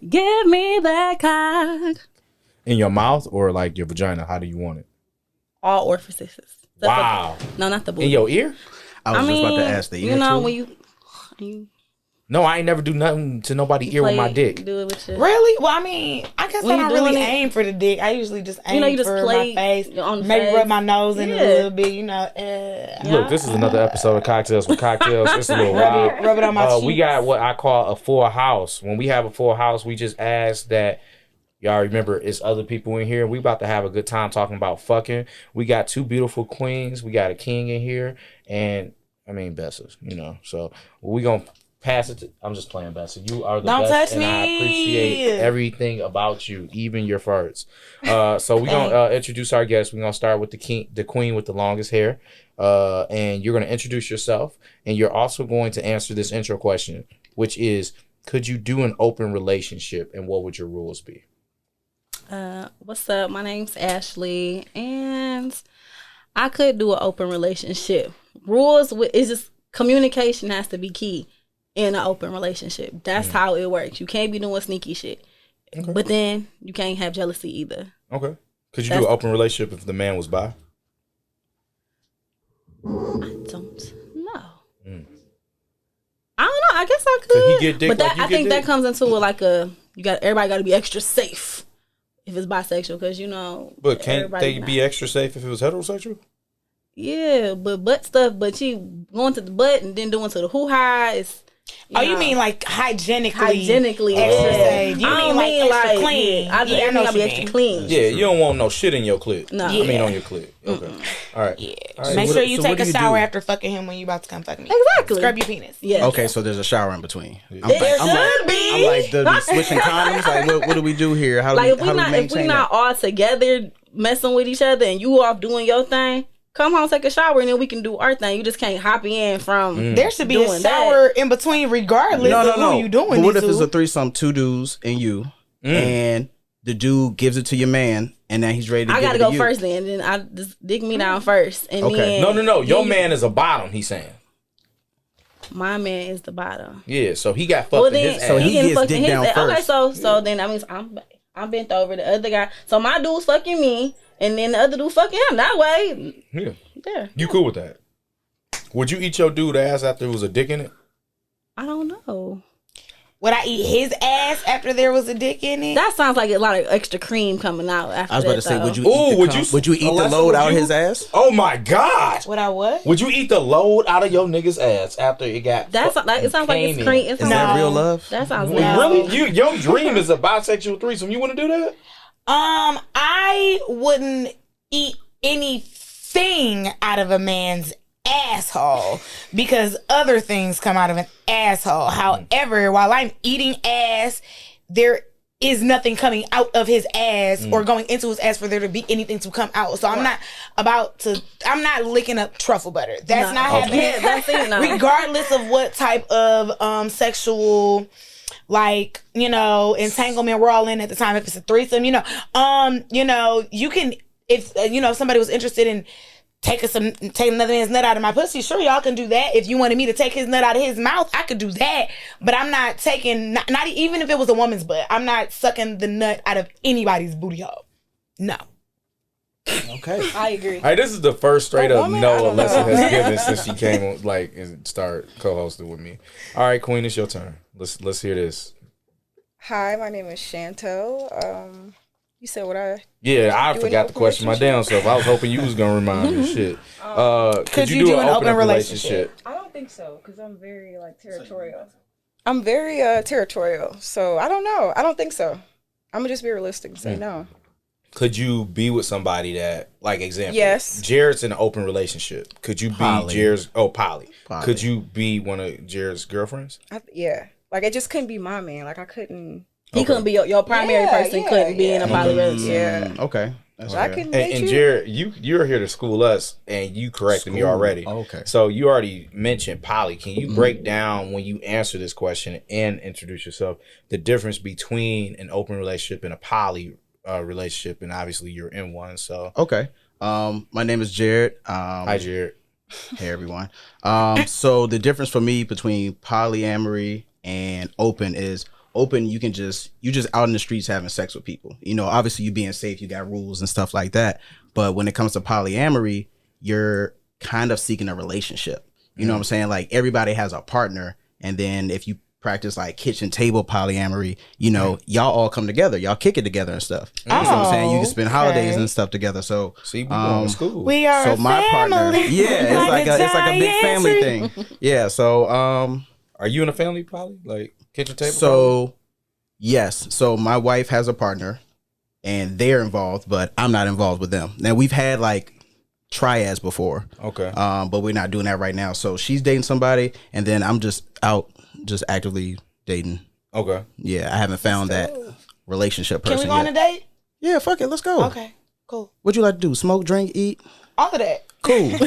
Give me that cock. In your mouth or like your vagina? How do you want it? All orifices. Wow. No, not the booty. In your ear? I was just about to ask the ear. You know, too. when you No, I ain't never do nothing to nobody ear with my dick. Do it with your... Really? Well, I mean, I guess When I you don't really doing it- aim for the dick. I usually just aim you just for play my face. on the Maybe face. rub my nose in it Yeah. a little bit, you know. Look, this is another episode of Cocktails with Cocktails. It's a little wild. Rub it on my cheeks. We got what I call a full house. When we have a full house, we just ask that y'all remember it's other people in here. We about to have a good time talking about fucking. We got two beautiful queens. We got a king in here. And, I mean, Bessa, you know. So, we going to pass it to... I'm just playing, Bessa. You are the Don't best. touch and me. I appreciate everything about you, even your farts. So, we're going to introduce our guest. We're going to start with the queen with the longest hair. And you're going to introduce yourself. And you're also going to answer this intro question, which is, could you do an open relationship? And what would your rules be? What's up? My name's Ashleigh, and I could do an open relationship. Rules is just communication has to be key in an open relationship. That's how it works. You can't be doing sneaky shit, but then you can't have jealousy either. Okay. Could you do an open relationship if the man was bi? I don't know. I don't know. I guess I could. Could he get dick but like you I get think dick? that comes into like everybody got to be extra safe if it's bisexual, because you know. But can't everybody they not. be extra safe if it was heterosexual? Yeah, but butt stuff. But you going to the butt and then doing to the hoo-ha is. You mean like hygienically? Extra safe. You mean like extra clean? I know gotta what be you extra mean. clean. Yeah, you don't want no shit in your clit. No. I mean on your clit. Okay. All right. Yeah. All right. Make So sure what- you so take what do a you shower do? after fucking him when you about to come fuck me. Exactly. Scrub your penis. Yeah. Okay, so there's a shower in between. It should be. I'm like, do we switching condoms? Like, what do we do here? How do Like we, if we maintain not that? all together messing with each other and you off doing your thing, come home, take a shower, and then we can do our thing. You just can't hop in from. There should be a doing shower in between, regardless of who you doing. But what it if it's to. a threesome, two dudes and you, and the dude gives it to your man, and then he's ready to I give gotta it to go you? first, then I just dig me down first, and Okay. then No. Your man is a bottom, he's saying. my man is the bottom. Yeah, so he got fucked Well, in then his ass. So he getting gets fucked dick in his down ass. Okay, first. so then that means I'm bent over the other guy. So my dude's fucking me, and then the other dude fucking him. That way, Yeah. there. You cool with that? Would you eat your dude ass after there was a dick in it? I don't know. Would I eat his ass after there was a dick in it? That sounds like a lot of extra cream coming out after I was about that, to say, though. would you? Ooh, eat the would you eat the Alexa, load would out you? his ass? Oh my God! Would I what? Would you eat the load out of your nigga's ass after it got? It sounds like it's came cream. in? It Is sounds that like, real love? that sounds No. like Really? Your dream is a bisexual threesome. You want to do that? I wouldn't eat anything out of a man's asshole because other things come out of an asshole. However, while I'm eating ass, there is nothing coming out of his ass or going into his ass for there to be anything to come out. So I'm not licking up truffle butter. That's not happening. Yeah, that's it. No. Regardless of what type of sexual, like, entanglement we're all in at the time. If it's a threesome, you can, if somebody was interested in taking another man's nut out of my pussy, sure, y'all can do that. If you wanted me to take his nut out of his mouth, I could do that. But I'm not taking, not even if it was a woman's butt, I'm not sucking the nut out of anybody's booty hole. No. Okay. I agree. All right, this is the first straight up woman? I no don't Alexa know. has given since she came and started co-hosting with me. All right, Queen, it's your turn. Let's hear this. Hi, my name is Chantel. You said what I... Yeah, I Do forgot an to open question my damn self. I was hoping you was gonna remind me. Shit. Could you do an open relationship? I don't think so, because I'm very, territorial. I'm very territorial, so I don't know. I don't think so. I'm going to just be realistic and say no. Could you be with somebody that, like, example? Yes. Jaired's in an open relationship. Could you be Poly. Jaired's... Oh, Polly. Poly. Could you be one of Jaired's girlfriends? Yeah. It just couldn't be my man. I couldn't... He couldn't be your primary Yeah, person. yeah, couldn't be in a yeah. poly relationship. Yeah. Okay. That's I fair. couldn't And, date and you. Jared, you're here to school us, and you corrected me School. already. Okay. So you already mentioned poly. Can you break down, when you answer this question and introduce yourself, the difference between an open relationship and a poly relationship? And obviously you're in one. So Okay. My name is Jaired. hi, Jared. Hey everyone. So the difference for me between polyamory and open is open, you just out in the streets having sex with people. You know, obviously you being safe, you got rules and stuff like that. But when it comes to polyamory, you're kind of seeking a relationship. You know what I'm saying? Like everybody has a partner, and then if you practice like kitchen table polyamory, you know, y'all all come together, y'all kick it together and stuff. You know what I'm saying? You can spend holidays and stuff together. So see, we going to school. We are so my partner, yeah, it's like a big family thing. Yeah. So are you in a family poly? Like kitchen table? So yes. So my wife has a partner, and they're involved, but I'm not involved with them. Now we've had like triads before. Okay. But we're not doing that right now. So she's dating somebody, and then I'm just out, just actively dating. Okay. Yeah, I haven't found that relationship person. Can we go on a date? Yeah, fuck it, let's go. Okay, cool. What you like to do? Smoke, drink, eat? All of that. Cool.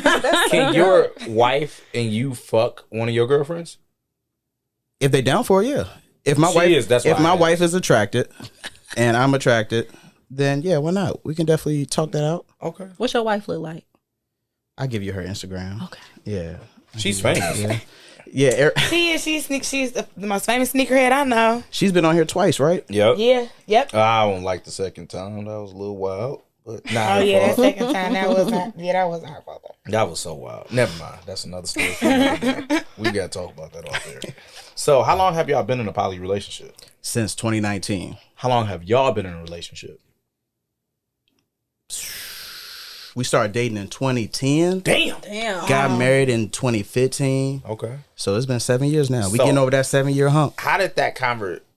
Can your wife and you fuck one of your girlfriends? If they down for it, yeah. If my wife is attracted and I'm attracted, then yeah, why not? We can definitely talk that out. Okay. What's your wife look like? I'll give you her Instagram. Okay. Yeah. She's famous. Yeah. Yeah. She's the most famous sneakerhead I know. She's been on here twice, right? Yep. Yeah. Yep. I don't like the second time. That was a little wild. But nah, Oh yeah, that second time that was not. Yeah, that was our fault. that was so wild. Never mind. That's another story. For another day. We gotta talk about that off there. So, how long have y'all been in a poly relationship? Since 2019. How long have y'all been in a relationship? We started dating in 2010. Damn. Got married in 2015. Okay. So it's been 7 years now. We So- getting over that 7-year hump. How did that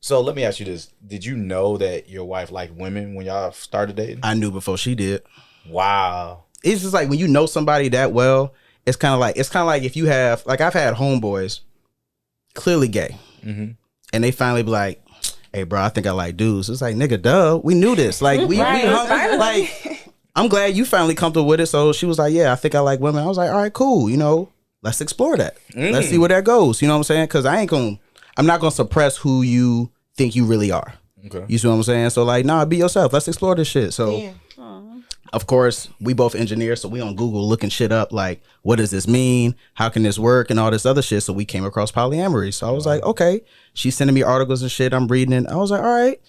So let me ask you this: did you know that your wife liked women when y'all started dating? I knew before she did. Wow. It's just like when you know somebody that well, it's kind of like if you have, like, I've had homeboys clearly gay, and they finally be like, "Hey, bro, I think I like dudes." It's like, nigga, duh, we knew this. Like we hung, like, I'm glad you finally comfortable with it. So she was like, "Yeah, I think I like women." I was like, "All right, cool. You know, let's explore that. Let's see where that goes." You know what I'm saying? Because I'm not gonna suppress who you think you really are. Okay. You see what I'm saying? So like, nah, be yourself. Let's explore this shit. So, of course, we both engineers, so we on Google looking shit up. Like, what does this mean? How can this work? And all this other shit. So we came across polyamory. So I was like, okay. She's sending me articles and shit. I'm reading it. I was like, all right.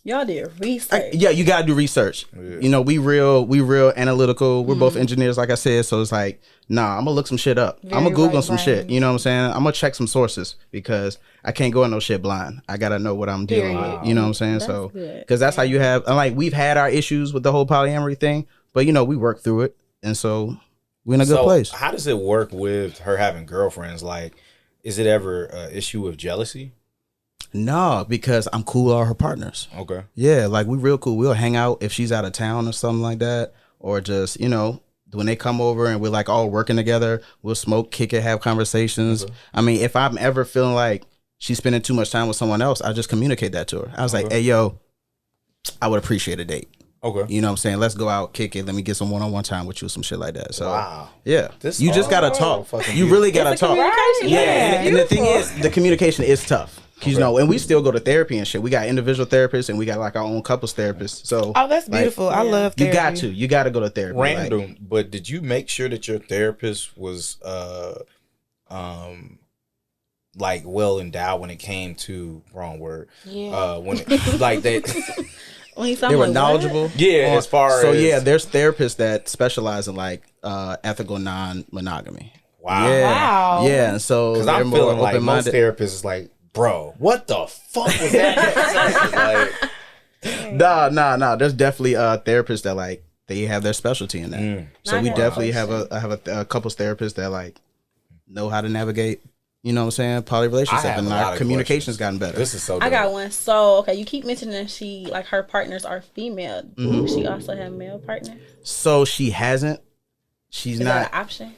Y'all did research. Yeah, you gotta do research. Yeah. You know, we real analytical. We're both engineers, like I said. So it's like, nah, I'm gonna look some shit up. I'm gonna Google some shit. You know what I'm saying? I'm gonna check some sources because I can't go in no shit blind. I gotta know what I'm dealing with. You know what I'm saying? So because that's how you have. Like, we've had our issues with the whole polyamory thing, but you know, we work through it, and so we're in a good place. How does it work with her having girlfriends? Like, is it ever an issue of jealousy? No, because I'm cool with all her partners. Okay. Yeah, like, we real cool. We'll hang out if she's out of town or something like that, or just, you know, when they come over and we're like all working together, we'll smoke, kick it, have conversations. Okay. I mean, if I'm ever feeling like she's spending too much time with someone else, I just communicate that to her. I was like, hey, yo, I would appreciate a date. Okay. You know what I'm saying? Let's go out, kick it. Let me get some one-on-one time with you, some shit like that. So, wow. Yeah. You just got to talk. You really got to talk. Yeah. And the thing is, the communication is tough. You know, and we still go to therapy and shit. We got individual therapists and we got like our own couples therapists. So, that's beautiful. Like, I love therapy. You got to go to therapy. Random, but did you make sure that your therapist was like well endowed when it came to when it, like they they were knowledgeable? Yeah, as far as, so yeah, there's therapists that specialize in like ethical non-monogamy. Wow. Yeah, and so because I'm feeling like most therapists is like, bro, what the fuck was that? Like, nah. There's definitely therapists that like they have their specialty in that. So we definitely have a couples therapist that like know how to navigate. You know what I'm saying? Poly relationship, and our communication's gotten better. This is so dope. I got one. So okay, you keep mentioning she like her partners are female. Do she also have male partners? So she hasn't. She's not not an option.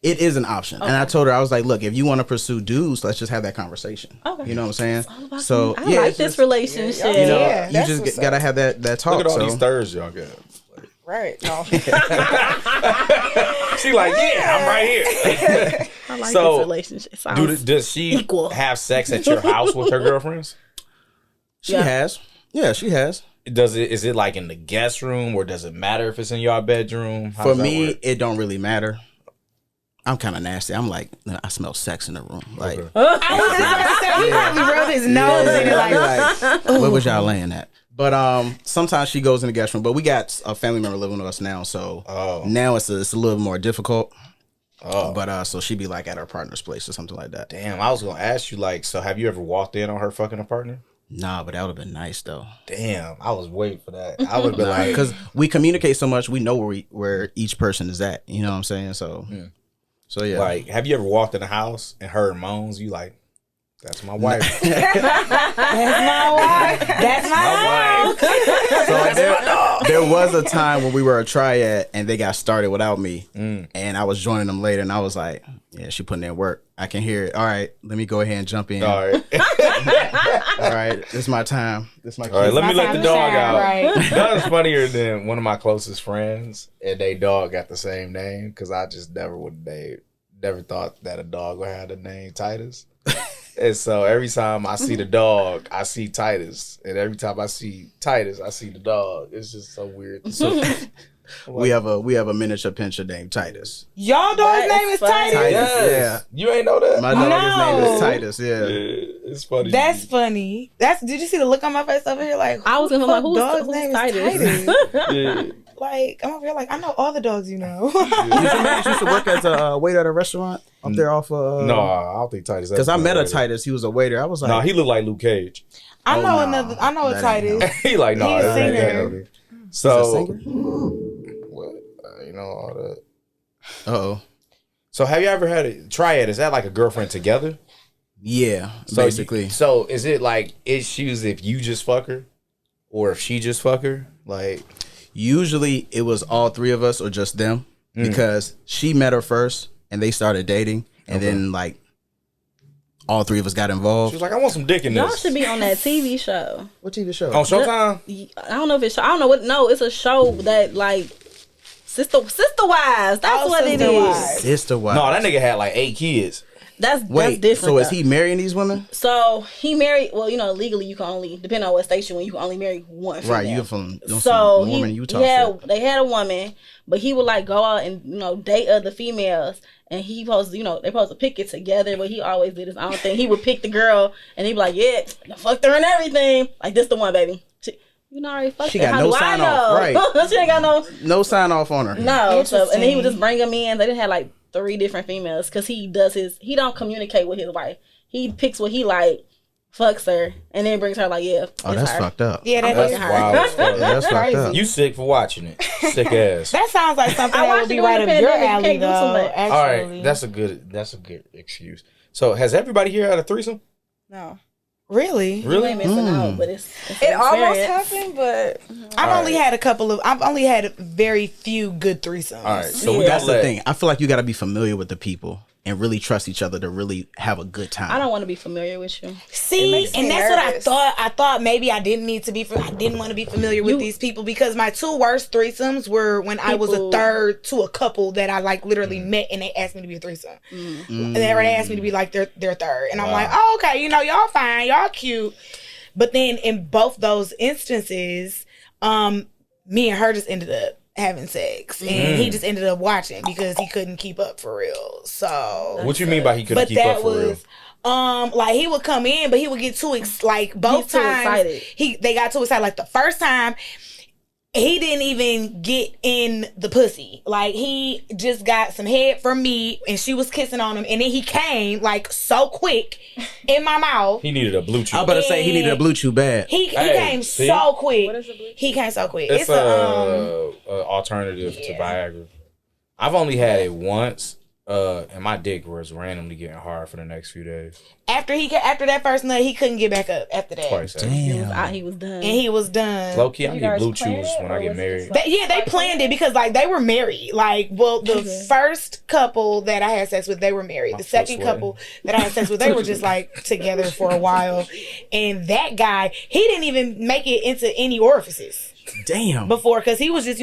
It is an option. Okay. And I told her, I was like, look, if you want to pursue dudes, let's just have that conversation. Okay. You know what I'm saying? So I like this relationship. You know, you just got to have that talk. Look at all these thirds y'all got. Right. No. She like, yeah, I'm right here. I like this relationship. Does she have sex at your house with her girlfriends? She has. Yeah, she has. Is it like in the guest room, or does it matter if it's in your bedroom? For me, it don't really matter. I'm kind of nasty. I'm like, I smell sex in the room. Like, I was just about to say, he probably rubbed his nose in it like, where was y'all laying at? But sometimes she goes in the guest room. But we got a family member living with us now, so now it's a little more difficult. But so she be like at her partner's place or something like that. Damn, I was gonna ask you, like, so have you ever walked in on her fucking a partner? Nah, but that would have been nice though. Damn, I was waiting for that. I would have been like, because we communicate so much, we know where each person is at. You know what I'm saying? So, so yeah. Like, have you ever walked in a house and heard moans? You like, that's my wife. that's my wife. That's my wife. So there was a time when we were a triad and they got started without me, and I was joining them later, and I was like, yeah, she putting in work. I can hear it. All right, let me go ahead and jump in. All right. All right, this is my time. This is my. All right, let me let the dog out. Right. Nothing's funnier than one of my closest friends and they dog got the same name, because I just never thought that a dog would have the name Titus. And so every time I see the dog, I see Titus, and every time I see Titus, I see the dog. It's just so weird. So, we have a miniature pinscher named Titus. Y'all dog's name is Titus? yes. Yeah. You ain't know that? My dog's name No. is Titus. Yeah. It's funny. That's funny. Did you see the look on my face over here? Like, I was gonna be like, who's dog's name is Titus? Yeah. Like, I'm over here like, I know all the dogs you know. Did your man used to work as a waiter at a restaurant up there off of? No, I don't think Titus. Because I met a Titus. He was a waiter. I was like, No, he looked like Luke Cage. I know no. I know a That ain't Titus. He like, no, He a that ain't singer. that. He's a So, singer? what? You know all that. Uh-oh. So, have you ever had a triad? Is that like a girlfriend together? Yeah, So basically. So, is it like issues if you just fuck her, or if she just fuck her? Like, Usually it was all three of us or just them, because she met her first and they started dating, and then like all three of us got she involved. was like, I want some dick in Y'all this. should be on that TV show. What TV show? On Showtime? I don't know if it's. I don't know what. No, it's a show that like sister wives. That's what it Sister is. Wives. Sister Wives. No, that nigga had like 8 kids. That's Wait, different. so is though. he marrying these women? So he married. Well, you know, legally you can only, depending on what station, when you can only marry one female. Right, you from So some woman Utah shit. they had a woman, but he would like go out and date other females, and he supposed they supposed to pick it together. But he always did his own thing. He would pick the girl, and he'd be like, "Yeah, I fucked her and everything. Like this the one, baby." Already fucked She her. got How no do I sign know? off, right. She ain't got No sign off on her. no. So, and then he would Interesting. just bring them in. They didn't have like 3 different females because he don't communicate with his wife. He picks what he like, fucks her, and then brings her like, yeah. Oh, it's that's her. fucked up. Yeah, that That's is wild as fuck. Yeah, that's fucked crazy. up. You sick for watching it. Sick ass. That sounds like something I that would watched be it during right the up your pandemic. You alley, can't do too though. much. Actually. All right, that's a good excuse. So, has everybody here had a threesome? No. Really? You Really? ain't missing out, but it's It almost experience. happened, but I've only had very few good threesomes. All right, so we That's got the thing. I feel like you got to be familiar with the people and really trust each other to really have a good time. I don't want to be familiar with you. See, makes and me that's what I nervous. thought. I thought maybe I didn't need to be. I didn't want to be familiar with these people because my 2 worst threesomes were when I was a People- third to a couple that I like literally met and they asked me to be a threesome. And they asked me to be like their third, and I'm like, oh okay, y'all fine, y'all cute. But then in both those instances, me and her just ended up having sex, and he just ended up watching because he couldn't keep up for real. So What you mean by he couldn't but keep up that for real? was like he would come in, but he would get too like both He's too times excited. they got too excited. Like the first time he didn't even get in the pussy. Like he just got some head from me and she was kissing on him, and then he came like so quick in my mouth. He needed a blue I was chew. about to say he needed a blue chew bad. He Hey, came see? so quick. What is a blue chew? He came so quick. It's It's a alternative to Viagra. I've only had it once, and my dick was randomly getting hard for the next few days. after that first nut, he couldn't get back up after that. Twice. actually. He was Damn. out. He was done. And he was done. Low key, I You get guys blue planned chews it, when I or get was it married. just They planned it because like they were married. Like, well, the first couple that I had sex with, they were married. The second foot's couple that I had sex with, they were just like together for a while. And that guy, he didn't even make it into any orifices Damn. before because he was just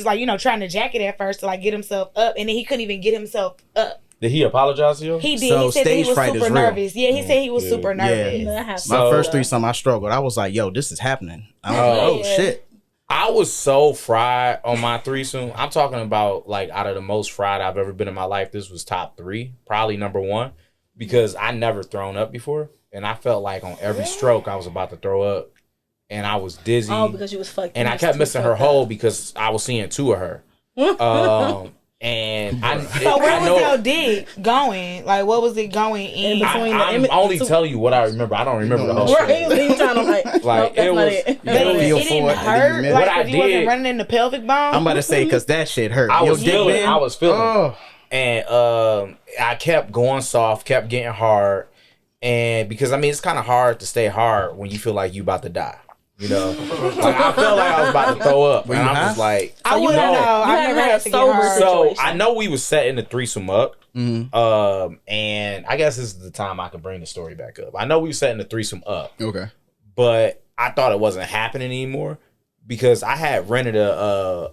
like trying to jack it at first to like get himself up, and then he couldn't even get himself up. Did he apologize to you? He did. So He said that he stage was fright is super real. nervous. Yeah, he said he was super nervous. That happened. My So- first threesome, I struggled. I was like, yo, this is happening. I was like, Oh. oh shit. I was so fried on my threesome. I'm talking about like out of the most fried I've ever been in my life. This was top 3, probably number 1, because I never thrown up before, and I felt like on every stroke I was about to throw up, and I was dizzy. Oh, because you was fucked. And I kept missing her hole because I was seeing 2 of her. And so where was your dick going? Like, what was it going in between? I'm only telling you what I remember. I don't remember the whole shit. Right? Trying to like it was. It didn't hurt. Like, what I you wasn't did, running in the pelvic bone. I'm about to say because that shit hurt. I was feeling. Oh. And I kept going soft, kept getting hard, and because I mean it's kind of hard to stay hard when you feel like you about to die. You know, like I felt like I was about to throw up, and I'm just like, I wouldn't know. I never had to get hard. So I know we was setting the threesome up, and I guess this is the time I can bring the story back up. I know we were setting the threesome up, okay, but I thought it wasn't happening anymore because I had rented a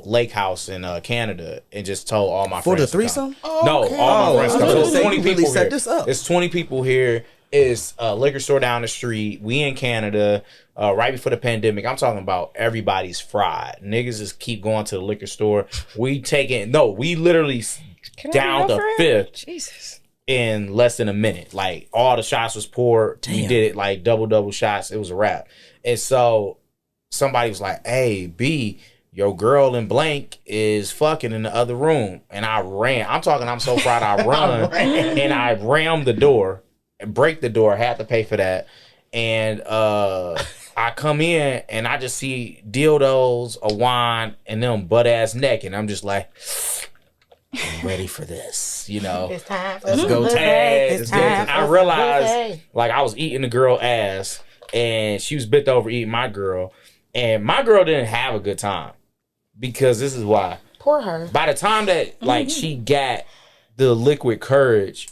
lake house in Canada and just told all my friends for the threesome. No, all my friends. So it's 20 people here. Set this up. It's 20 people here. It's a liquor store down the street. We in Canada. Right before the pandemic, I'm talking about everybody's fried. Niggas just keep going to the liquor store. We literally down the 5th Jesus. in less than a minute. Like all the shots was poured. Damn. We did it like double shots. It was a wrap. And so somebody was like, "Hey, B, your girl in blank is fucking in the other room." And I ran. I'm so fried. I run and I rammed the door and break the door. I had to pay for that. And I come in and I just see dildos, a wine, and them butt ass naked. And I'm just like, I'm ready for this, you know. It's time. Let's go tag. I realized like I was eating the girl ass, and she was bent over eating my girl, and my girl didn't have a good time because this is why. Poor her. By the time that like she got the liquid courage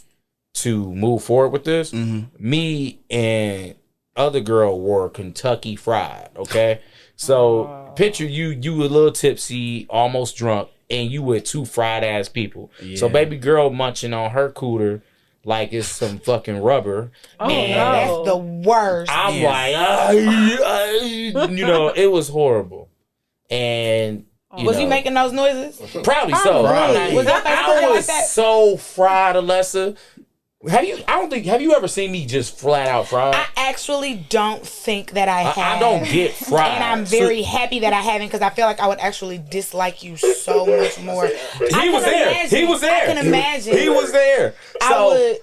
to move forward with this, me and other girl wore Kentucky Fried, okay? So picture you a little tipsy, almost drunk, and you with 2 fried ass people. Yeah. So baby girl munching on her cooter like it's some fucking rubber. Oh, and that's the worst. I'm like, you know, it was horrible. And was he making those noises? Probably so. Was that I was like that? so fried, Alessa. Have you ever seen me just flat out fried? I actually don't think that I have. I don't get fried. And I'm very happy that I haven't because I feel like I would actually dislike you so much more. He was there. I can imagine. He was there. So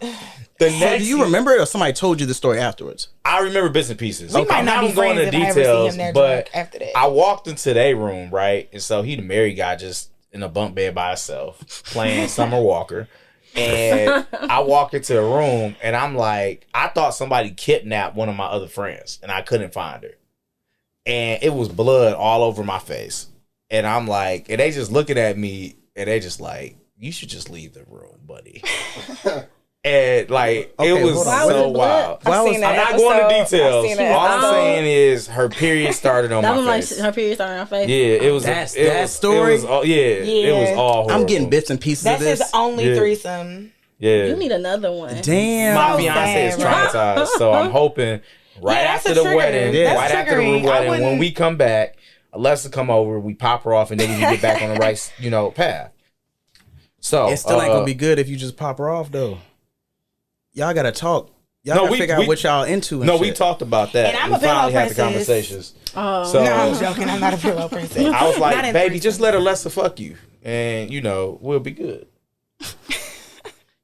do you remember it or somebody told you the story afterwards? I remember bits and pieces. We might not be friends if I ever see him there drunk after that. I walked into their room, right? And so he the married guy just in a bunk bed by himself playing Summer Walker. And I walk into the room and I'm like, I thought somebody kidnapped one of my other friends and I couldn't find her. And it was blood all over my face. And I'm like, and they just looking at me and they just like, you should just leave the room, buddy. And like, it was so wild. I'm not going into details. All I'm saying is her period started on my face. Her period started on her face. Yeah, it was that story. It was all horrible. I'm getting bits and pieces of this. That's his only threesome. Yeah. You need another one. Damn. My fiance is traumatized, so I'm hoping after the wedding, when we come back, Alessa come over, we pop her off, and then we get back on the right, path. So it still ain't gonna be good if you just pop her off though. Y'all gotta talk. Y'all gotta figure out what y'all into. And we talked about that. And I'm we a pillow finally princess. had the conversations. No, I'm joking. I'm not a pillow princess. I was like, baby, just let Alessa fuck you, and we'll be good.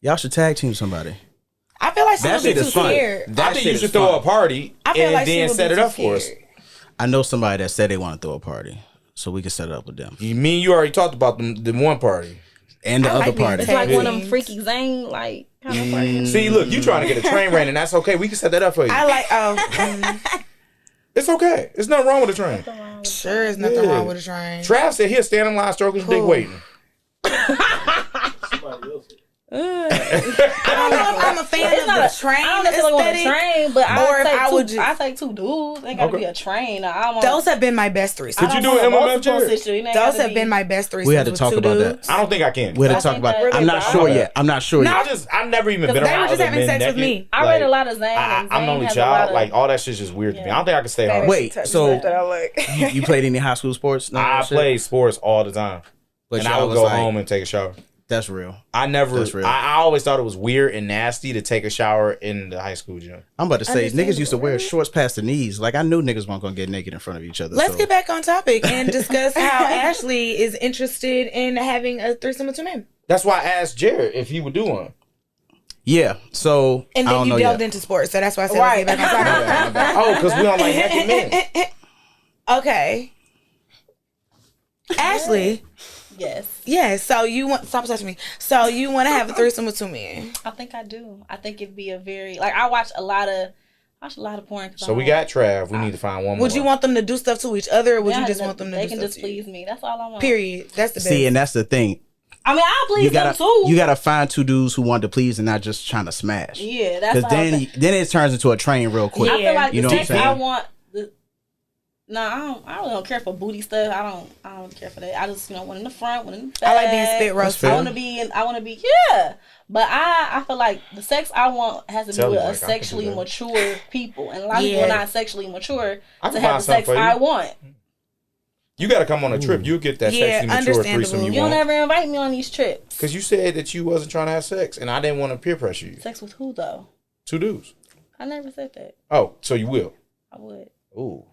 Y'all should tag team somebody. I feel like she would be too scared. I think you should throw a party and then set it up for us. I know somebody that said they want to throw a party, so we can set it up with them. You already talked about the one party. And the other party. It's like one of them freaky zang kind of parties. See, look, you trying to get a train ran, and that's okay. We can set that up for you. It's okay. There's nothing wrong with a train. Sure, there's nothing wrong with a train. Trav said he'll stand in line, stroke his dick waiting. I don't know if I'm a fan of the train I don't necessarily want to aesthetic. train, but I I take two dudes. Ain't gotta be a train. Those have been my best threesomes. Could you do an MMF, Jaired? Those have been my best threesomes. We had to with talk two about dudes. that. I don't think I can. We had to talk about it. I'm not sure yet. I'm not sure yet. I've never even been They around were just other having men sex with naked. me. I read a lot of Zane. I'm an only child. Like, all that shit's just weird to me. I don't think I can stay home. Wait, so that I like. you played any high school sports? No, I shit? played sports all the time. But And y'all I would was go like, home and take a shower. That's real. That's real. I always thought it was weird and nasty to take a shower in the high school gym. I'm about to say, niggas used to wear shorts past the knees. Like, I knew niggas weren't going to get naked in front of each other. Let's get back on topic and discuss how Ashleigh is interested in having a threesome with two men. That's why I asked Jaired if he would do one. Yeah, so And I then don't you know delved yet. into sports, so that's why I said let's get back on topic. Oh, because we don't like naked men. Okay. Ashleigh. Yes. Yes. So you want stop touching me. So you want to have a threesome with two men? I think I do. I think it'd be a very I watch a lot of porn. So we got Trav. We need to find one more. Would you want them to do stuff to each other, or would you just want them to do They stuff can just to please me. That's all I want. Period. That's the best. See, and that's the thing. I mean, I'll please them too. You gotta find two dudes who want to please and not just trying to smash. Yeah, that's because then it turns into a train real quick. I feel like you know the what I'm sex saying? I want. I really don't care for booty stuff. I don't care for that. I just one in the front, one in the back. I like being spit roasted. I want to be yeah. But I feel like the sex I want has to be with a sexually mature people, and a lot of people are not sexually mature to have the sex I want. You got to come on a trip. You'll get that sexually mature threesome you want. You'll never invite me on these trips. Because you said that you wasn't trying to have sex, and I didn't want to peer pressure you. Sex with who, though? Two dudes. I never said that. Oh, so you will? I would. Ooh.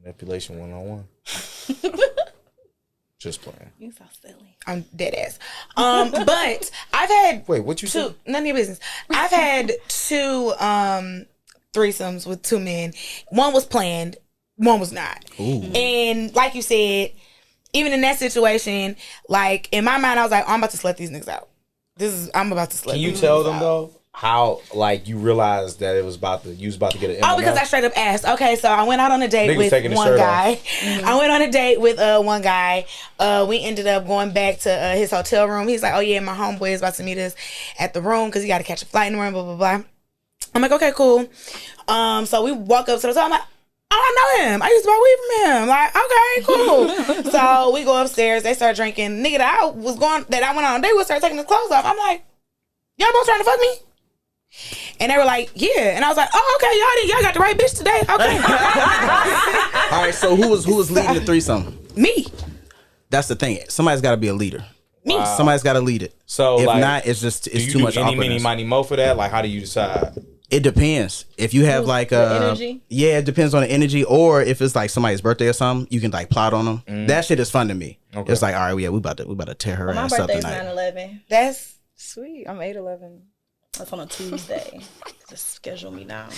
Manipulation 101. Just playing. You so silly. I'm dead ass. But I've had Wait, what you said? None of your business. I've had two threesomes with two men. One was planned, one was not. Ooh. And like you said, even in that situation, like in my mind, I was like, I'm about to slut these niggas out. I'm about to slut. Can you these tell niggas them out. though how like you realized that you was about to get an Oh, because I straight up asked. Okay, so I went out on a date with one guy. I went on a date with one guy. We ended up going back to his hotel room. He's like, oh yeah, my homeboy is about to meet us at the room because he got to catch a flight in the morning, blah, blah, blah. I'm like, okay, cool. So we walk up to the hotel. I'm like, oh, I know him. I used to buy weed from him. Like, okay, cool. So we go upstairs. They start drinking. Nigga that I went on a date with started taking his clothes off. I'm like, y'all both trying to fuck me? And they were like, yeah. And I was like, oh, okay, y'all got the right bitch today. Okay. All right, so who was leading the threesome? Me. That's the thing. Somebody's got to be a leader. Me. Wow. Somebody's got to lead it. So if like, not, it's too much any, awkwardness. mini, money, mo for that? Like, how do you decide? It depends. If you have like energy? Yeah, it depends on the energy. Or if it's like somebody's birthday or something, you can like plot on them. That shit is fun to me. Okay. It's like, all right, yeah, we about to tear her ass up tonight. My birthday's 9/11. That's sweet. I'm 8/11. That's on a Tuesday. Just schedule me down.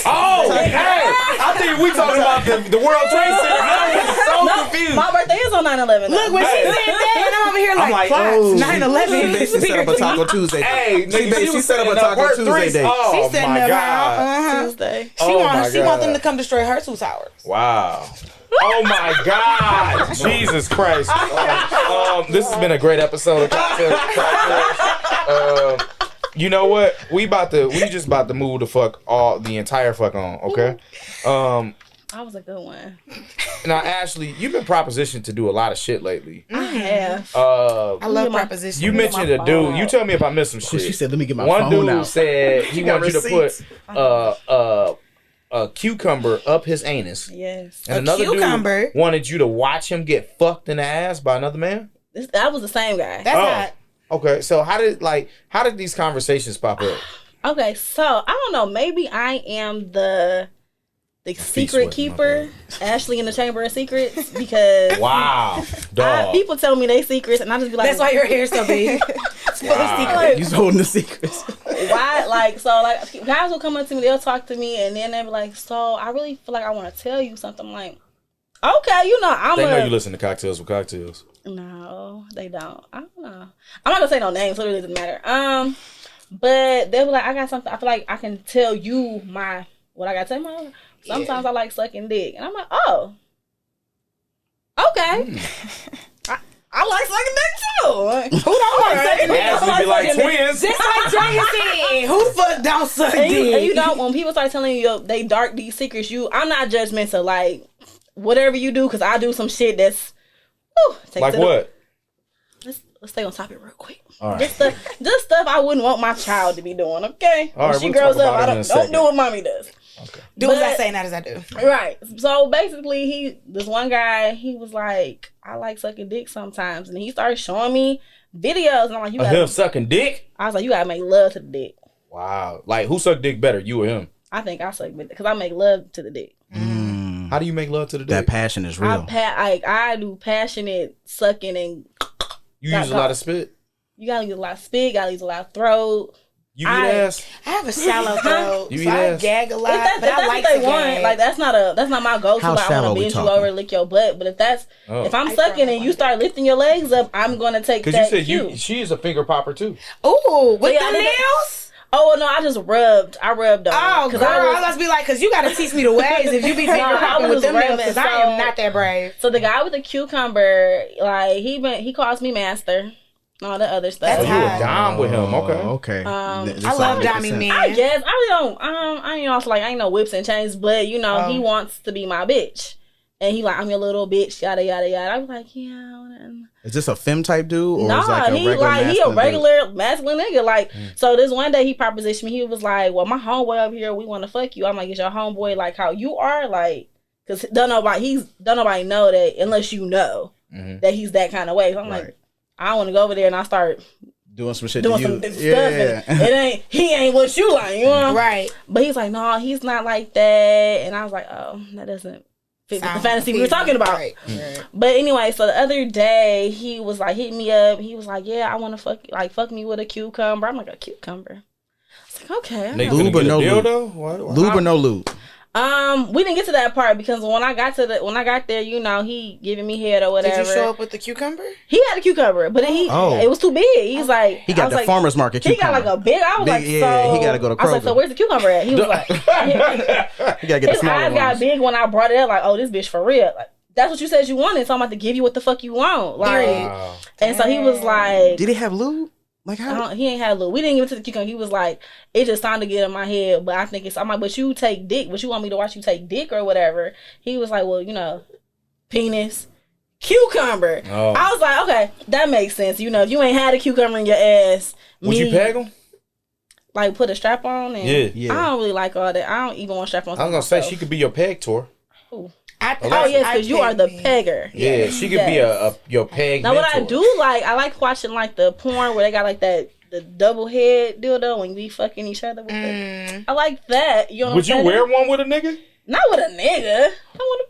Oh, hey! I think we talking about the World Trade Center. I was so confused. My birthday is on 9/11. Look, when she said that, and I'm over here like, oh, 9/11. She basically set up a Taco Tuesday. Hey, she set up a Taco Tuesday day. Oh, She's setting my up God. Tuesday. She wants them to come destroy her 2 towers. Wow. Oh my God. Jesus Christ. This has been a great episode of Cocktails. You know what? We just about to move the entire fuck on, okay? That was a good one. Now, Ashleigh, you've been propositioned to do a lot of shit lately. I have. I love propositions. You mentioned a dude. You tell me if I missed some shit. She said, let me get my One phone dude out. said he wanted you to put a cucumber up his anus. Yes. And another cucumber? dude wanted you to watch him get fucked in the ass by another man. That was the same guy. That's hot. Okay, so how did these conversations pop up? Okay, so I don't know. Maybe I am the secret keeper, Ashleigh in the Chamber of Secrets, because Wow, dog. people tell me they secrets, and I just be like, That's why your hair's so big. It's full of secrets. He's holding the secrets. why? Guys will come up to me, they'll talk to me, and then they'll be like, so I really feel like I want to tell you something. I'm like, okay, They know you listen to Cocktails with Cocktails. No, they don't. I don't know. I'm not gonna say no names, so it really doesn't matter. But they'll be like, I got something. I feel like I can tell you what I gotta tell you. Sometimes I like sucking dick, and I'm like, oh, okay. I I like sucking dick too. Who don't like sucking dick? Ashley be like twins. Just like Dragon said, who the fuck don't suck And dick? you know, when people start telling you they dark these secrets, I'm not judgmental. Like, whatever you do, because I do some shit that's... Like what? Let's stay on topic real quick. All right. Just stuff I wouldn't want my child to be doing, okay? All right, when she we'll grows talk up, about I it in a don't do second. what mommy does. Okay. Do as I say, not as I do. Right. So basically, this one guy, he was like, I like sucking dick sometimes. And he started showing me videos. And I'm like, him sucking dick? I was like, you gotta make love to the dick. Wow. Like, who sucked dick better, you or him? I think I suck because I make love to the dick. How do you make love to the dick? That passion is real. I do passionate sucking and... You use a lot of spit? You gotta use a lot of spit, gotta use a lot of throat. You eat ass? I have a shallow throat, You so eat I ass? gag a lot, If but I that's like what to they want. gag. Like, that's not my go-to. How Like, I shallow want to we bend you talking? over and lick your butt. But if I'm sucking and you start lifting your legs up, I'm gonna take that Because you cue. said she is a finger popper too. Ooh, with yeah, the I did that- nails? Oh no, I just rubbed. I rubbed on. Oh, girl, I must be like, because you got to teach me the ways if you be finger I popping was with them nails, rubbing, because I so- am not that brave. So the guy with the cucumber, like he calls me master. And all the other stuff. That's You a hot. dom with him, okay. Okay. I love Dommy man. I guess I really don't. I ain't also like I ain't no whips and chains, but he wants to be my bitch, and he like I'm your little bitch, yada yada yada. I was like, yeah. Is this a femme type dude, or Nah, is like a he regular he a masculine regular masculine nigga. Like, so this one day he propositioned me. He was like, "Well, my homeboy over here, we want to fuck you." I'm like, "Is your homeboy like how you are?" Like, cause don't nobody know that unless you know that he's that kind of way. So I'm like, I don't want to go over there and I start doing some shit doing to some you? stuff, and he ain't what you like, you know? Right. But he's like, no, he's not like that, and I was like, oh, that doesn't fit with the fantasy we were talking about. Right. But anyway, so the other day he was like hitting me up. He was like, yeah, I want to fuck me with a cucumber. I'm like, a cucumber? I was like, okay. Nigga, Lube or no lube? dildo? Lube or no lube? We didn't get to that part because when I got there, you know, he giving me head or whatever. Did you show up with the cucumber? He had a cucumber, but it was too big. He's like, He got the farmer's market He cucumber. got like a big. I was Big, like, yeah, so he gotta go to I was like, Kroger. so where's the cucumber at? He was like, He gotta get the his smaller eyes got ones. big when I brought it up. Like, oh, this bitch for real. Like, that's what you said you wanted, so I'm about to give you what the fuck you want. Like, Wow. and so he was like, Did he have lube? Like how? he ain't had lube. We didn't get to the cucumber. He was like, it just sounded good in my head, but I think it's. I'm like, but you take dick. But you want me to watch you take dick or whatever? He was like, well, you know, penis, cucumber. Oh. I was like, okay, that makes sense. You know, if you ain't had a cucumber in your ass, Would you peg him? like put a strap on? And Yeah. I don't really like all that. I don't even want strap on. I was gonna say she could be your peg tour. Oh yes, because you are the pegger. Yeah, she could be your peg. Now what I mentor. do like, I like watching like the porn where they got like the double head dildo when we fucking each other with it. I like that. You know Would you wear one with a nigga? Not with a nigga. I want to.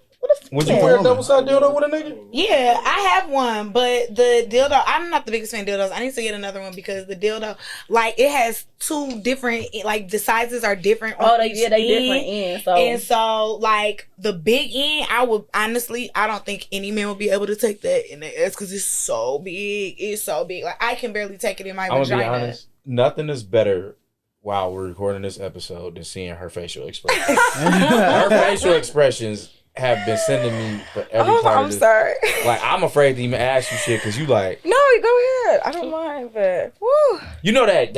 Would you wear a double side dildo with a nigga? Yeah, I have one, but the dildo, I'm not the biggest fan of dildos. I need to get another one because the dildo, like, it has two different, like, the sizes are different. Oh, on they each different end. ends. So. And so, like, the big end, I would, honestly, I don't think any man would be able to take that in the ass because it's so big. It's so big. Like, I can barely take it in my I'm vagina. gonna be honest. Nothing is better while we're recording this episode than seeing her facial expressions. Her facial expressions have been sending me for every part of I'm this. sorry. Like, I'm afraid to even ask you shit because you like, No, go ahead. I don't mind, but woo. you know that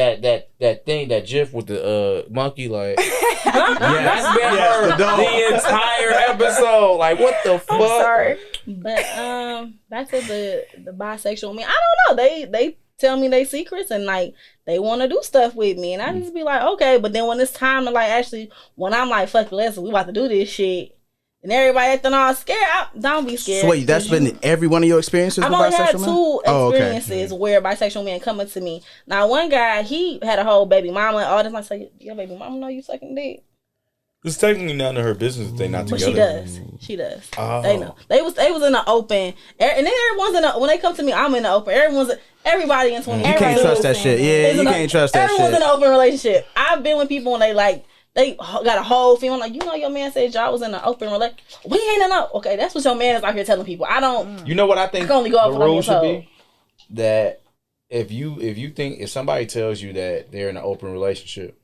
thing, that gif with the monkey, like that's been her the entire episode. Like, what the fuck? I'm sorry. But back to the bisexual men. I don't know. They tell me they secrets and like they want to do stuff with me, and I just be like, okay. But then when it's time to like actually, when I'm like, fuck, we about to do this shit. And everybody acting all scared. Don't be scared. So wait, that's been every one of your experiences I've with only had bisexual men? two experiences where bisexual men coming to me. Now, one guy, he had a whole baby mama and all this. I say, your baby mama know you sucking dick. It's technically none of her business if they not But together. she does. Oh. They know. They was in the open, and then everyone's in the, when they come to me, I'm in the open. Everybody in 20. You can't trust that shit. Yeah, you can't trust that Everyone's shit. in an open relationship. I've been with people when they got a whole film. I'm like, you know, your man said y'all was in an open relationship. We ain't in a. Okay, that's what your man is out here telling people. I don't. You know what I think? I can only go off the what I'm rule should told. be that if somebody tells you that they're in an open relationship,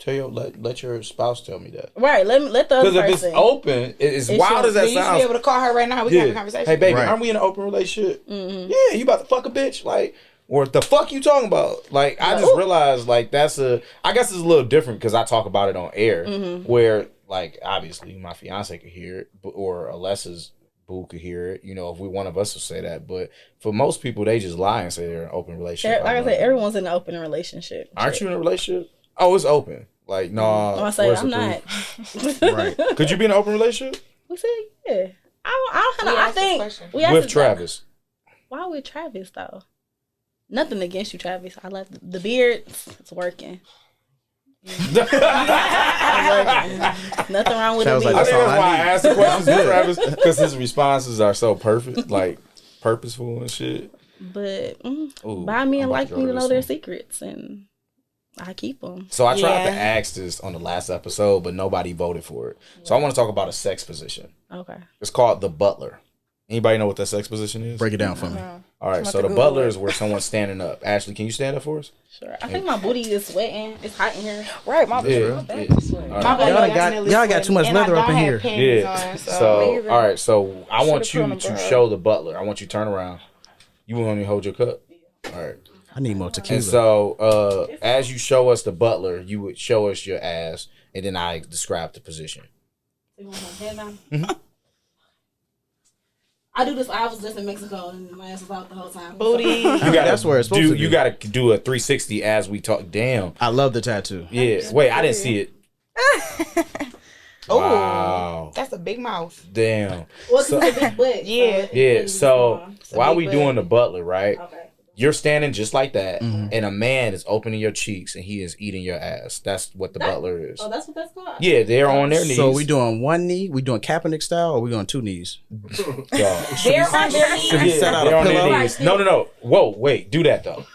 let your spouse tell me that. Right. Let the other person. Because if it's open, as wild as that You should be sounds. able to call her right now. We can have a conversation. Hey, baby, Right. aren't we in an open relationship? Mm-hmm. Yeah, you about to fuck a bitch? Like, or the fuck you talking about? Like, I just realized, like, I guess it's a little different because I talk about it on air, where, like, obviously my fiance could hear it, or Alessa's boo could hear it, if one of us would say that. But for most people, they just lie and say they're in an open relationship. Like I said, everyone's in an open relationship. Aren't you in a relationship? Oh, it's open. Like, no. I say I'm not. Right. Could you be in an open relationship? We said yeah. I think we with Travis. Why with Travis though? Nothing against you, Travis. I love the beard. It's working. Nothing wrong with Sounds the beard. like I think that's all that's why I need. asked the questions to Travis, because his responses are so perfect, like purposeful and shit. But Ooh, by me I'm and about like to me go to to know this their one. secrets, and I keep them. So I tried to Yeah. ask this on the last episode, but nobody voted for it. So I want to talk about a sex position. Okay. It's called the butler. Anybody know what that sex position is? Break it down for me. All right, about so to the Google butler it. is where someone's standing up. Ashley, can you stand up for us? Sure. I think my booty is sweating. It's hot in here. Right, my Yeah. back is sweating. All right. My body Y'all got- definitely y'all got too much sweating, and leather I up in don't here. have panties Yeah. on, So, Neither. all right. So I want Should've you put on a to bra. show the butler. I want you to turn around. You want me to hold your cup? All right. I need more tequila. And so, as you show us the butler, you would show us your ass, and then I describe the position. You want my head down? I do this. I was just in Mexico and my ass was out the whole time. Booty. You gotta That's where it's supposed to be. You gotta do a 360 as we talk. Damn. I love the tattoo. Yeah. Wait, I didn't see it. Oh, Wow. that's a big mouth. Damn. Well, it's a big butt. Yeah. So Yeah. it's So a while big we butt. doing the butler, right? Okay. You're standing just like that, and a man is opening your cheeks, and he is eating your ass. That's what the butler is. Oh, that's what that's called. Yeah, they're on their knees. So we doing one knee? We doing Kaepernick style, or we doing two knees? Dog. They're on their knees. Should we set out They're a on their pillow? knees. No. Whoa, wait. Do that though.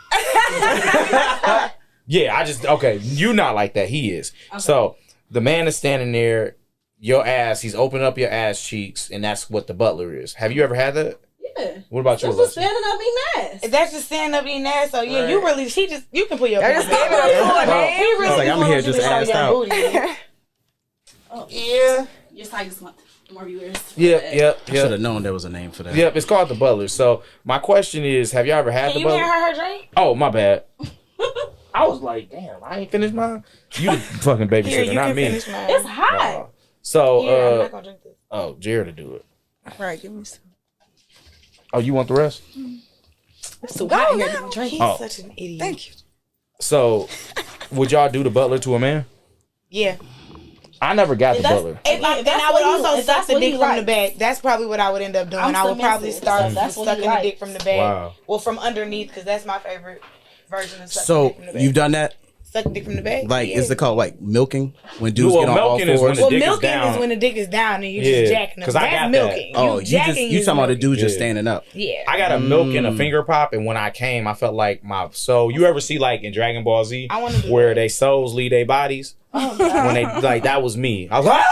Yeah, okay. You not like that. He is. Okay. So the man is standing there. Your ass. He's opening up your ass cheeks, and that's what the butler is. Have you ever had that? Yeah. What about you, That's just Alyssa? standing up eating ass. That's just standing up eating ass. So yeah, you really, you can put your. That just pants standing on. up for it, man. He really It's like, I'm wants here you just to show assed your out. booty. Oh, Yeah. your side just want more viewers. Yep. I should have known there was a name for that. Yep, it's called the butler. So my question is, have y'all ever had Can the you butler? hand her drink? Oh, my bad. I was like, damn, I ain't finished mine. You the fucking Here, babysitter, you not can me. finish mine. It's hot. So, Here, I'm not gonna drink this. oh, Jaired to do it. Right, give me some. Oh, you want the rest? It's too hot in here to be He's drinking. Oh. such an idiot. Thank you. So, would y'all do the butler to a man? Yeah. I never got the That's- butler. If I, If then that's I would what he- also if suck that's the what he dick from the likes. back. That's probably what I would end up doing. I'm I would probably submissive, start so that's what he sucking the likes. dick from the back. Wow. Well, from underneath, because that's my favorite version of sucking So dick from the back. you've done that? Suck dick from the back? Like, Yeah. is it called like milking when dudes Well, get on all milking is when fours? the Well, dick is milking down. is when the dick is down and you Yeah, just jacking them. 'cause I That's got that. milking. Oh, you jacking you is talking about the milking. dude just Yeah. standing up? Yeah. I got a milk and a finger pop, and when I came, I felt like my soul. You ever see like in Dragon Ball Z I wanna do where that. they souls leave their bodies? Oh, God. When they like that was me. I was like,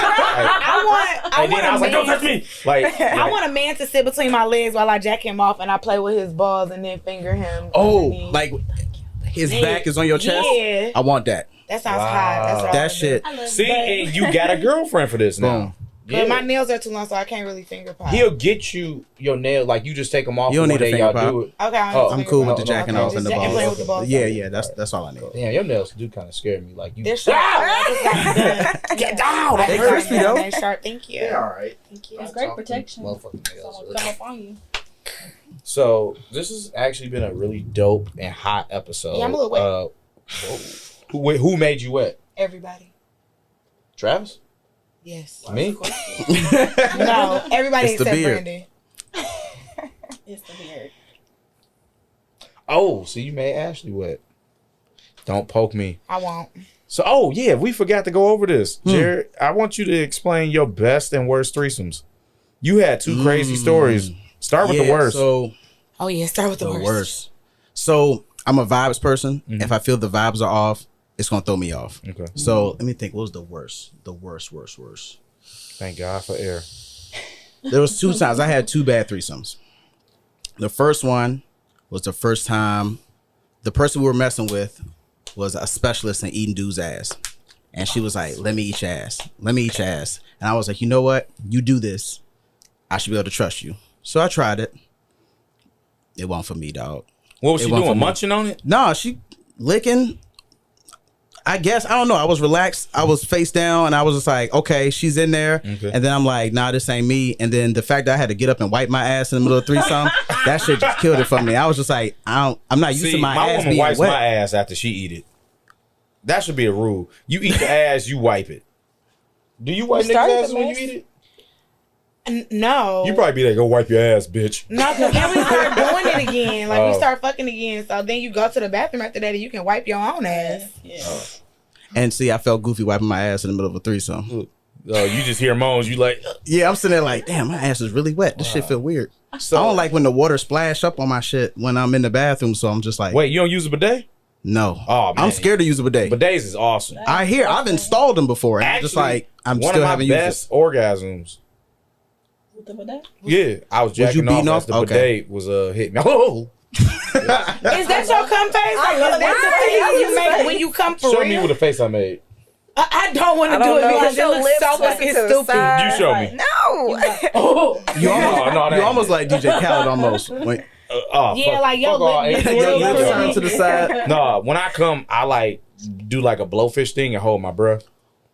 I and then I was like, don't touch me. Like, I want a man to sit between my legs while I jack him off and I play with his balls and then finger him. Oh, underneath. like his back is on your chest? Yeah. I want that. That sounds hot. That's what I That wanna shit. I love see, that. and you got a girlfriend for this now. Boom. do. But Yeah. my nails are too long, so I can't really finger pop. He'll get you your nail, like you just take them off. You don't one need a day finger y'all pop. do it. Okay, Oh, I'm cool with the no, jacking okay, off and the just playing balls. with the balls. Yeah, that's all I need. Damn, your nails do kind of scare me. Like you. They're sharp. I just got done. Get down. I They just got crispy, done. though. They're sharp. Thank you. all right. Thank you. It's great protection. Motherfucking nails. Someone come up on you. So this has actually been a really dope and hot episode. Yeah, I'm a little wet. Whoa. Who made you wet? Everybody. Travis? Yes. Me? No, everybody It's the except beard. Brandon. It's the beard. Oh, so you made Ashley wet. Don't poke me. I won't. So, oh yeah, we forgot to go over this. Jaired, I want you to explain your best and worst threesomes. You had two crazy stories. Start with the worst. So Oh yeah, start with the, the worst. worst. So I'm a vibes person. If I feel the vibes are off, it's gonna throw me off. Okay. So let me think. What was the worst? The worst. Thank God for air. There was 2 times I had 2 bad threesomes. The first one was the first time the person we were messing with was a specialist in eating dudes' ass. And she was like, let me eat your ass. Let me eat your ass. And I was like, you know what? You do this. I should be able to trust you. So I tried it. It wasn't for me, dog. What was she doing? Munching on it? No, she licking. I guess. I don't know. I was relaxed. I was face down and I was just like, okay, she's in there. Okay. And then I'm like, nah, this ain't me. And then the fact that I had to get up and wipe my ass in the middle of threesome, that shit just killed it for me. I was just like, I'm not used to my ass woman being wipes wet. my ass after she eat it. That should be a rule. You eat the ass, you wipe it. Do you wipe niggas' ass when you eat it? No. You probably be like, go wipe your ass, bitch. No, because then we start doing it again. Like, we start fucking again. So then you go to the bathroom after that and you can wipe your own ass. Yeah. And see, I felt goofy wiping my ass in the middle of a threesome. Oh, you just hear moans. You like, yeah, I'm sitting there like, damn, my ass is really wet. This shit feel weird. So I don't like when the water splash up on my shit when I'm in the bathroom. So I'm just like, wait, you don't use a bidet? No. Oh, man. I'm scared to use a bidet. Bidets is awesome. I've installed them before. And Actually, I'm one still of my haven't best used orgasms. With the bidet? Yeah, I was jacking off as the bidet was hitting me. Oh. Is that your cum face? Like, is that the face you make when you come for Show real? me what the face I made. I don't want to do it because it looks so fucking stupid. You show me. No. You almost like DJ Khaled almost. Wait. Yeah, like yo, lips turn to the side. No, when I come, I like do like a blowfish thing and hold my breath.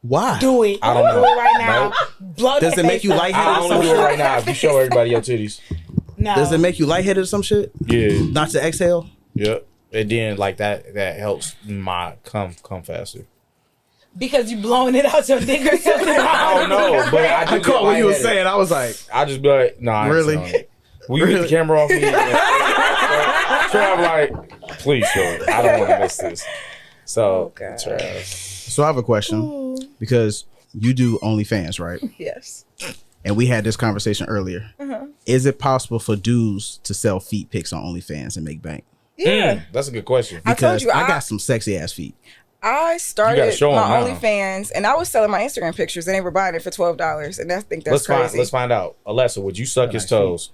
Why? Do it. I don't know. Do it right now. Blow Does it make you lightheaded? I only do it right now if you show everybody your titties. No. Does it make you lightheaded or some shit? Yeah. Not to exhale? Yep. And then like that helps my come faster. Because you blowing it out your dick or something? I don't know, but I caught what you were saying. I was like, I just be like, nah. Really? Will you get the camera off me? Trav, like, please show it. I don't want to miss this. So, So I have a question because you do OnlyFans, right? Yes. And we had this conversation earlier. Is it possible for dudes to sell feet pics on OnlyFans and make bank? Yeah. That's a good question. Because I told you, I got some sexy ass feet. I started my now. OnlyFans and I was selling my Instagram pictures and they were buying it for $12. And I think that's crazy. Let's find out. Alexa, would you suck his toes?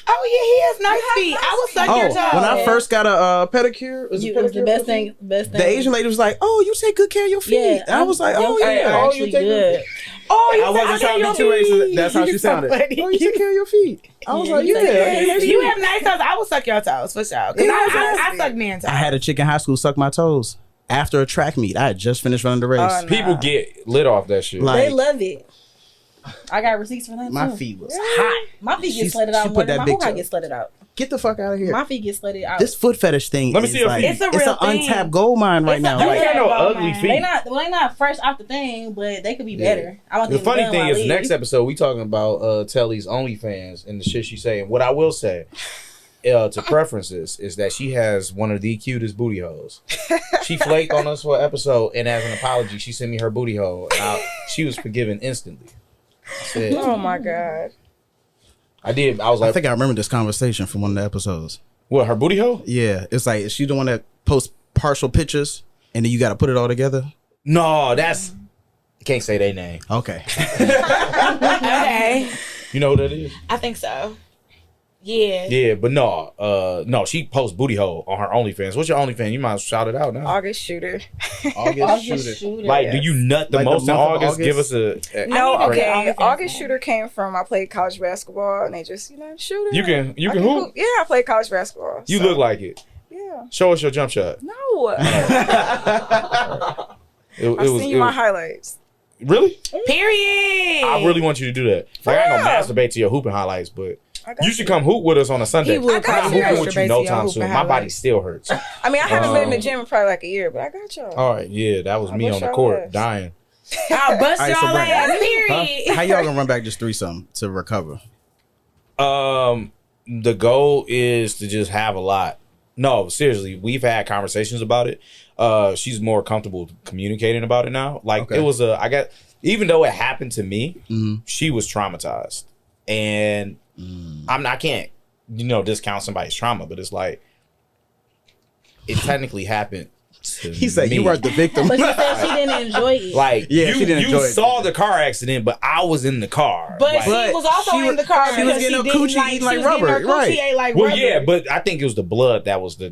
Oh yeah, he has nice feet. I will suck your toes. When I first got a pedicure, It was the best thing. The Asian lady was like, "Oh, you take good care of your feet." Yeah, and I was like, "Oh your feet yeah, are actually good." I wasn't trying to be too racist. That's how she sounded. Oh, you take care of your feet. I was like, "Yeah, you have nice toes. I will suck your toes for sure. Because I suck men's toes. I had a chick in high school suck my toes after a track meet. I had just finished running the race. People get lit off that shit. They love it. I got receipts for that too. My feet was hot. My feet get slutted out more than my whole heart gets slutted out. Get the fuck out of here. My feet get slutted out. This foot fetish thing Let me see your feet. It's a it's real an thing. untapped gold mine right now. You Like, ain't got no ugly feet. They not fresh off the thing, but they could be better. I want The them funny done thing while is, I live. next episode we talking about Telly's OnlyFans and the shit she saying. What I will say, to preferences, is that she has one of the cutest booty holes. She flaked on us for an episode, and as an apology, she sent me her booty hole. And she was forgiven instantly. I said, Oh my God. I did. I was like, I think I remember this conversation from one of the episodes. what, her booty hole? Yeah, it's like she the one that posts partial pictures and then you got to put it all together. No, that's. I can't say their name. Okay. Okay. You know what that is? I think so. Yeah. Yeah, but no, she posts booty hole on her OnlyFans. What's your OnlyFans? You might as well shout it out now. August Shooter. August shooter. Like, do you nut the Like the most in month of August? August? Give us a No, I need to get okay. OnlyFans August now. Shooter came from I played college basketball and they just, shooter. You can I hoop. Yeah, I played college basketball. You so, look like it. Yeah. Show us your jump shot. No. It I've was seen my highlights. really. Period. I really want you to do that. Like, I ain't gonna masturbate to your hooping highlights, but I got you should come hoop with us on a Sunday. He would I'm come not hooping with you masturbate no to your time hooping soon. My body highlights. still hurts. I mean, I haven't been in the gym in probably like a year, but I got y'all. All right, yeah, that was I me bust on the your court ass. dying. I'll bust All right, so y'all Brandon. ass. Period. How y'all gonna run back this threesome to recover? The goal is to just have a lot. No, seriously, we've had conversations about it. She's more comfortable communicating about it now. Like, Okay. it was even though it happened to me, she was traumatized, and I can't discount somebody's trauma, but it's like it technically happened He said you weren't the victim. But she said she didn't enjoy it. Like, Yeah, she didn't enjoy you it. saw the car accident, but I was in the car. But Like, she was also in the car. she was because getting her didn't coochie eating like she was getting rubber, her coochie right. ate like well, rubber. yeah, but I think it was the blood that was the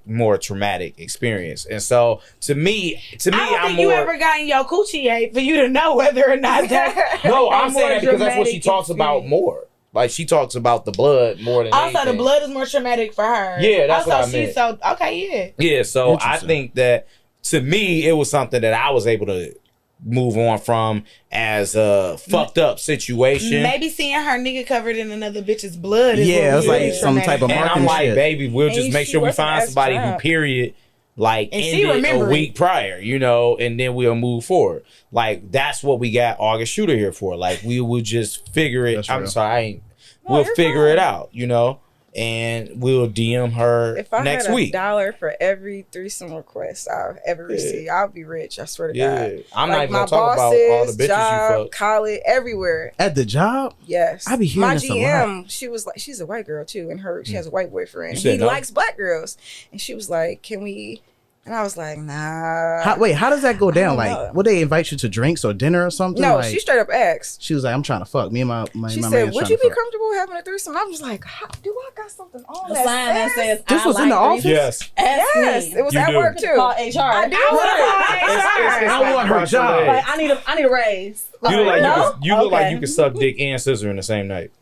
more traumatic experience. And so to me, I don't I'm think you more. ever gotten your coochie ate for you to know whether or not that's No, a I'm saying more that because that's what she dramatic talks about experience. more. Like, she talks about the blood more than Also, anything. the blood is more traumatic for her. Yeah, that's also, what I meant. So okay, yeah. Yeah, so I Interesting. think that to me, it was something that I was able to move on from as a fucked up situation. Maybe seeing her nigga covered in another bitch's blood. Is Yeah, what it's really like some traumatic. type of And I'm marking like, shit. baby, we'll just And make she sure we wasn't find as somebody who drunk. period like And she ended a remembered week it. prior, you know, and then we'll move forward. Like, that's what we got August Shooter here for. Like, we will just figure it. That's I'm real. sorry, No, we'll you're figure fine. it out, you know, and we'll DM her If I next had week. $1 for every threesome request I've ever received, I'll be rich. I swear to Yeah, God. I'm not Like even my gonna talk about all the bosses, bitches job, you fucked. college, everywhere. At the job, Yes. I be hearing my this a GM, she was like, she's a white girl too, and she has a white boyfriend. You said He no? likes black girls, and she was like, "Can we?" And I was like, "Nah." how does that go down? don't Like, know. would they invite you to drinks or dinner or something? No, like, she straight up asked. she was like, I'm trying to fuck. Me and my She my said, man's "Would trying you to be fuck." comfortable having a threesome?" I was like, "Do I got something on A that sign that says This I was in the like office? threesomes. Yes. Ask Yes, me. it was You at do. work too. Call HR. I do. I want her job. Like, I need a raise. You look like No? you look like Okay. you could suck dick and scissor in the same night.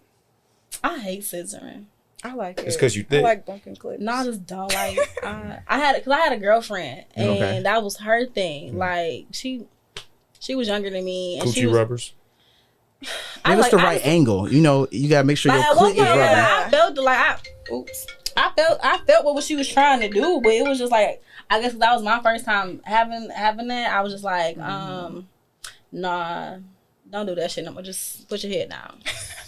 I hate scissoring. I like it. It's 'cause you I thick. like bumping clips. No, I just don't like. I had a girlfriend, and Okay. that was her thing. Like she was younger than me, and she Coochie was. rubbers. I It's like the right angle. You know, you gotta make sure Like your at one clit is point, rubbing. Yeah. I felt like I felt what she was trying to do, but it was just like I guess that was my first time having that. I was just like, nah, don't do that shit. No more. Just put your head down.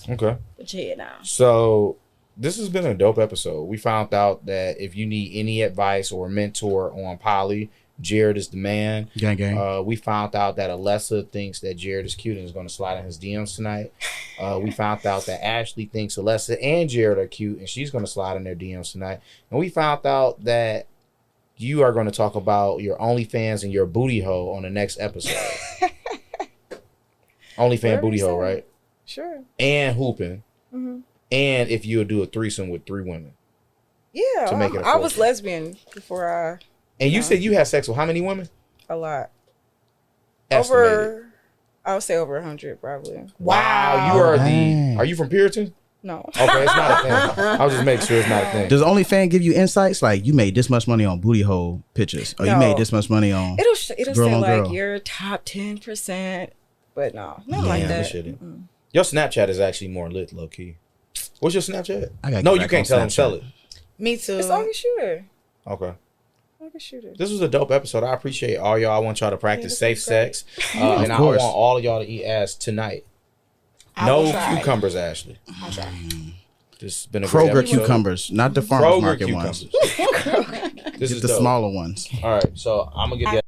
Okay. Put your head down. So this has been a dope episode. We found out that if you need any advice or mentor on poly, Jaired is the man. Gang, gang. We found out that Alessa thinks that Jaired is cute and is going to slide in his DMs tonight. We found out that Ashleigh thinks Alessa and Jaired are cute and she's going to slide in their DMs tonight. And we found out that you are going to talk about your OnlyFans and your booty hole on the next episode. OnlyFans Whatever booty you hole, say. right? Sure. And hooping. Mm-hmm. And if you'll do a threesome with 3 women. Yeah, To make it a I was fourth. lesbian before And you said you had sex with how many women? a lot. Estimated. I would say over 100 probably. Wow, you are Dang. Are you from Puritan? No. Okay, it's not a thing. I'll just make sure it's not a thing. Does OnlyFans give you insights like you made this much money on booty hole pictures, or you No. made this much money on? It'll Girl say on like girl. your top 10%, but no, not like Damn, that. it shouldn't. Your Snapchat is actually more lit, low key. What's your Snapchat? I gotta No, get you back can't on tell him. Snapchat. Tell it. Me too. It's August Shooter. Okay. August Shooter. This was a dope episode. I appreciate all y'all. I want y'all to practice this safe was great. sex. And I course. want all of y'all to eat ass tonight. I No will try. cucumbers, Ashley. I'll try. This has been a great Kroger episode. cucumbers, not the farmers Kroger market cucumbers. ones. This Get is the dope. smaller ones. All right, so I'm gonna get that.